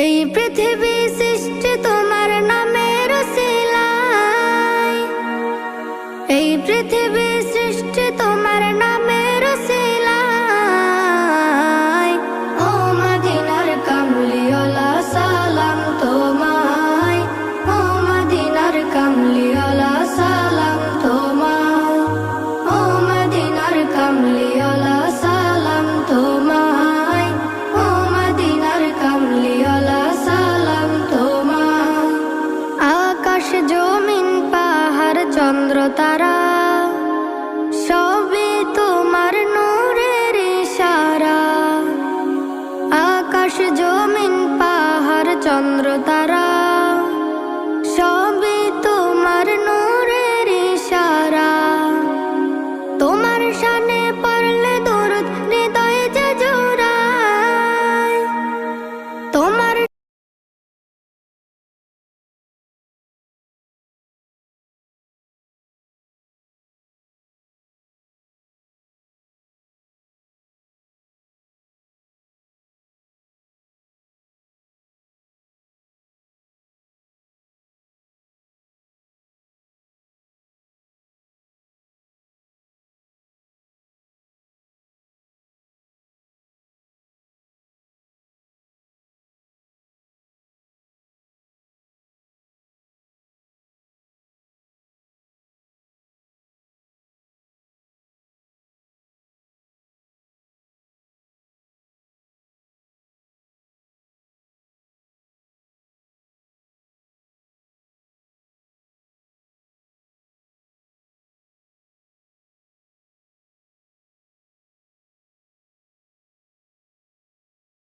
এই পৃথিবী সৃষ্টি তোমার নামের উসিলায়, এই পৃথিবী সৃষ্টি তোমার নামের উসিলায়। ও মদিনার কামলিওয়ালা সালাম তোমায়, ও মদিনার কামলিওয়ালা সালাম তোমায়, ও মদিনার কামলিওয়ালা সালাম তোমায়, ও মদিনার কামলিওয়ালা সালাম তোমায়। আকাশ জমিন পাহাড় চন্দ্র তারা সবই তোমার নূরের ইশারা। আকাশ জমিন পাহাড় চন্দ্র তারা